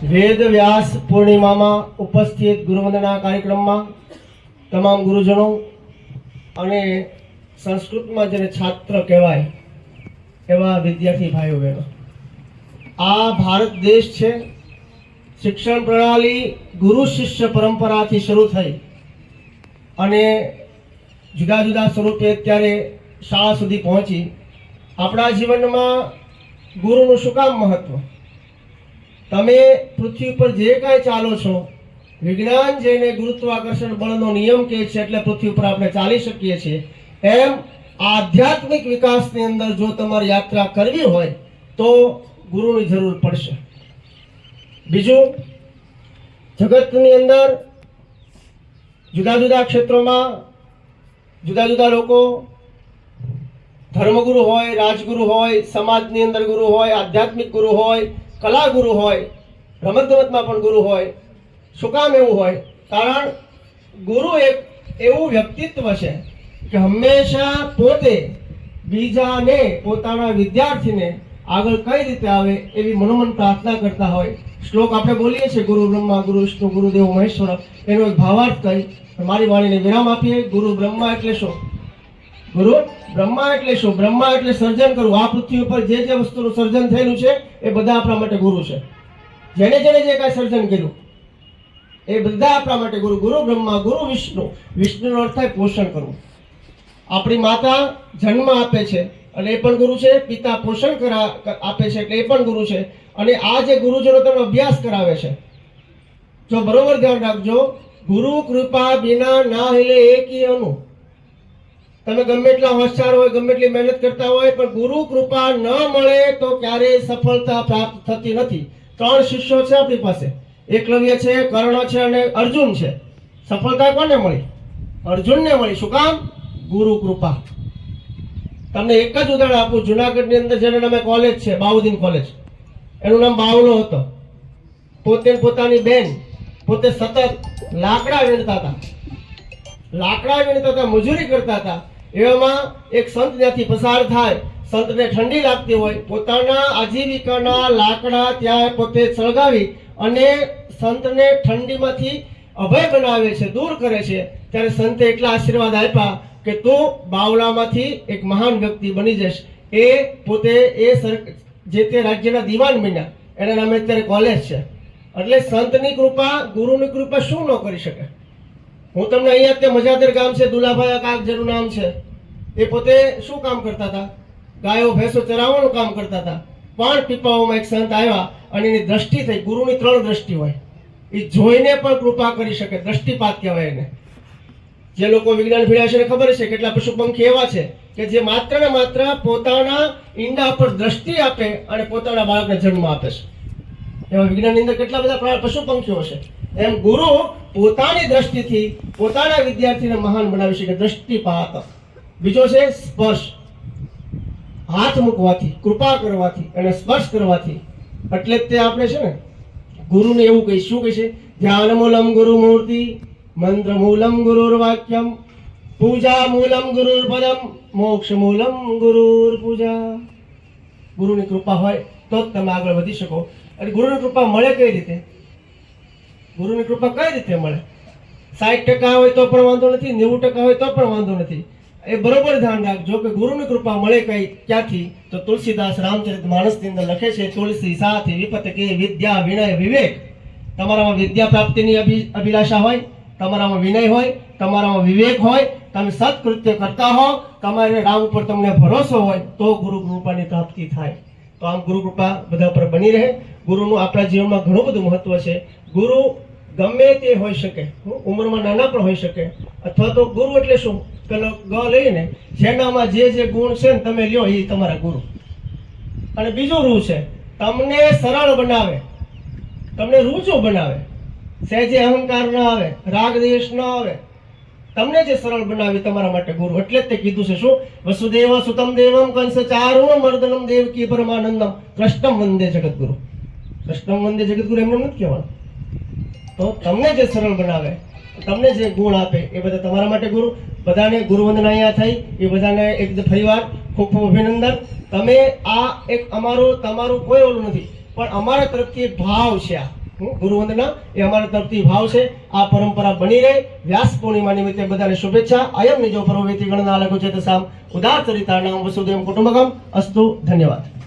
વેદ વ્યાસ પૂર્ણિમામાં ઉપસ્થિત ગુરુવંદના કાર્યક્રમમાં તમામ ગુરુજનો અને સંસ્કૃતમાં જેને છાત્ર કહેવાય એવા વિદ્યાર્થી ભાઈઓ બહેનો, આ ભારત દેશ છે. શિક્ષણ પ્રણાલી ગુરુ શિષ્ય પરંપરાથી શરૂ થઈ અને જુદા જુદા સ્વરૂપે અત્યારે શાળા સુધી પહોંચી. આપણા જીવનમાં ગુરુનું શું કામ મહત્વ? તમે પૃથ્વી પર જે કાંઈ ચાલો છો, વિજ્ઞાન જેને ગુરુત્વાકર્ષણ બળનો નિયમ કહે છે એટલે પૃથ્વી પર આપણે ચાલી શકીએ છીએ, એમ આધ્યાત્મિક વિકાસની અંદર જો તમારે યાત્રા કરવી હોય તો ગુરુની જરૂર પડશે. બીજું, જગતની અંદર જુદા જુદા ક્ષેત્રોમાં જુદા જુદા લોકો, ધર્મગુરુ હોય, રાજગુરુ હોય, સમાજની અંદર ગુરુ હોય, આધ્યાત્મિક ગુરુ હોય, કલા ગુરુ હોય, રમતગમતમાં પણ ગુરુ હોય. શું કામ એવું હોય? કારણ ગુરુ એક એવું વ્યક્તિત્વ છે કે હંમેશા પોતે બીજાને, પોતાના વિદ્યાર્થીને આગળ કઈ રીતે આવે એવી મનોમન પ્રાર્થના કરતા હોય. શ્લોક આપણે બોલીએ છીએ, ગુરુ બ્રહ્મા ગુરુ વિષ્ણુ ગુરુદેવ મહેશ્વર, એનો એક ભાવાર્થ કહી મારી વાણીને વિરામ આપીએ. ગુરુ બ્રહ્મા એટલે શું? ગુરુ બ્રહ્મા એટલે શું? બ્રહ્મા એટલે સર્જન કરવું. આ પૃથ્વી ઉપર જે જે વસ્તુનું સર્જન થયેલું છે એ બધા આપણા માટે ગુરુ છે. જેને જેને જે કાંઈ સર્જન કર્યું એ બધા આપણા માટે ગુરુ. ગુરુ બ્રહ્મા ગુરુ વિષ્ણુ, વિષ્ણુનો અર્થ થાય પોષણ કરવું. આપણી માતા જન્મ આપે છે અને એ પણ ગુરુ છે, પિતા પોષણ આપે છે એટલે એ પણ ગુરુ છે. અને આ જે ગુરુજનો તમને અભ્યાસ કરાવે છે, જો બરોબર ધ્યાન રાખજો, ગુરુ કૃપા બિના ના हिले એકી અનુ. તમે ગમે એટલા હોશિયાર હોય, ગમે એટલી મહેનત કરતા હોય, પણ ગુરુ કૃપા ન મળે તો ક્યારેય સફળતા પ્રાપ્ત થતી નથી. 3 શિષ્યો છે આપણી પાસે, એકલવ્ય છે, કર્ણ છે અને અર્જુન છે. સફળતા કોને મળી? અર્જુનને મળી. શું કામ? ગુરુ કૃપા. તમને એક જ ઉદાહરણ આપું. જુનાગઢની અંદર જેનું નામે કોલેજ છે, બાઉદીન કોલેજ, એનું નામ બાવલો હતો. પોતે પોતાની બેન પોતે સતત લાકડા વીણતા હતા, મજૂરી કરતા હતા. એવામાં એક સંત ત્યાંથી પસાર થાય, સંતને ઠંડી લાગતી હોય, પોતાના આજીવિકાના લાકડા ત્યાં પોતે સળગાવી અને સંતને ઠંડીમાંથી અભય બનાવે છે, દૂર કરે છે. ત્યારે સંતે એટલા આશીર્વાદ આપ્યા કે તું બાવલામાંથી એક મહાન વ્યક્તિ બની જઈશ. એ પોતે જે તે રાજ્યના દિવાન બન્યા. એના નામે અત્યારે કોલેજ છે. એટલે સંતની કૃપા, ગુરુની કૃપા શું ન કરી શકે? હું તમને અહીંયા તે મજાદર ગામ છે, દુલાભાઈ કાક જેનું નામ છે, એ પોતે શું કામ કરતા હતા? ગાયો ભેંસો ચરાવવાનું કામ કરતા હતા. પણ પીપાઓમાં એક સંત આવ્યા અને એની દ્રષ્ટિ થઈ. ગુરુની 3 દ્રષ્ટિ હોય, એ જોઈને પણ કૃપા કરી શકે. દ્રષ્ટિપાત કહેવાય એને. જે લોકો વિજ્ઞાન ભણ્યા છે એને ખબર છે કેટલા પશુ પંખી એવા છે કે જે માત્ર ને માત્ર પોતાના ઈંડા પર દ્રષ્ટિ આપે અને પોતાના બાળકને જન્મ આપે છે. એવા વિજ્ઞાનની અંદર કેટલા બધા પશુ પંખીઓ છે. એમ ગુરુ પોતાની દ્રષ્ટિથી પોતાના વિદ્યાર્થીને મહાન બનાવી શકે. દ્રષ્ટિપાત. બીજો છે સ્પર્શ. હાથ મૂકવાથી, કૃપા કરવાથી અને સ્પર્શ કરવાથી. એટલે તે આપણે છે ને ગુરુને એવું કહી, શું કહે છે? ધ્યાન મૂલમ ગુરુ મૂર્તિ, મંત્ર મૂલમ ગુરુર વાક્યમ, પૂજા મૂલમ ગુરુર પદમ, મોક્ષ મૂલમ ગુરુર પૂજા. ગુરુની કૃપા હોય તો જ તમે આગળ વધી શકો. અને ગુરુની કૃપા મળે કઈ રીતે? ગુરુની કૃપા કઈ રીતે મળે? 60% હોય તો પણ વાંધો નથી, 90% હોય તો પણ વાંધો નથી. એ બરોબર ધ્યાન રાખજો કે ગુરુની કૃપા મળે ક્યાંથી? તો તુલસીદાસ રામચરિતમાનસની અંદર લખે છે, તુલસી સાથે વિપત કે વિદ્યા વિનય વિવેક. તમારામાં વિદ્યા પ્રાપ્તિની અભિલાષા હોય, તમારામાં વિનય હોય, તમારામાં વિવેક હોય, તમે સત્કૃત્ય કરતા હો, તમારે રામ ઉપર તમને ભરોસો હોય તો ગુરુ કૃપાની પ્રાપ્તિ થાય. તો આમ ગુરુ કૃપા બધા પર બની રહે. ગુરુનું આપણા જીવનમાં ઘણું બધું મહત્વ છે. ગુરુ ગમે તે હોઈ શકે, ઉંમરમાં નાના પણ હોઈ શકે. અથવા તો ગુરુ એટલે શું? પેલો ગ લઈને જેનામાં જે ગુણ છે ને તમે લ્યો એ તમારા ગુરુ. અને બીજું રૂ છે, તમને સરળ બનાવે, તમને રૂચો બનાવે, સહેજે અહંકાર ન આવે, રાગ દ્વેષ ન આવે, તમને જે સરળ બનાવી તમારા માટે ગુરુ. એટલે જ તે કીધું છે શું? વસુદેવ સુતમ દેવમ કંસ ચારુણ મર્દનમ દેવકી પરમાનંદમ કૃષ્ણમ વંદે જગતગુરુ. કૃષ્ણમ વંદે જગતગુરુ એમને નથી કહેવાનું. તો તમને જે સરળ બનાવે, તમને જે ગુણ આપે એ બધા તમારા માટે ગુરુ. બધાને ગુરુ વંદના અહીંયા થઈ. એ બધાને એક ફરીવાર ખૂબ ખૂબ અભિનંદન. તમે આ એક અમારું તમારું કોઈ ઓલું નથી, પણ અમારા તરફથી એક ભાવ છે. આ ગુરુવંદના એ અમારા તરફથી ભાવ છે. આ પરંપરા બની રહે. વ્યાસ પૂર્ણિમા નિમિત્તે બધાને શુભેચ્છા. અયમ નિજો પરોવેતિ ગણના લઘુ ચેતસામ ઉદાર ચરિતાનામ વસુદેવ કુટુંબકમ અસ્તુ. ધન્યવાદ.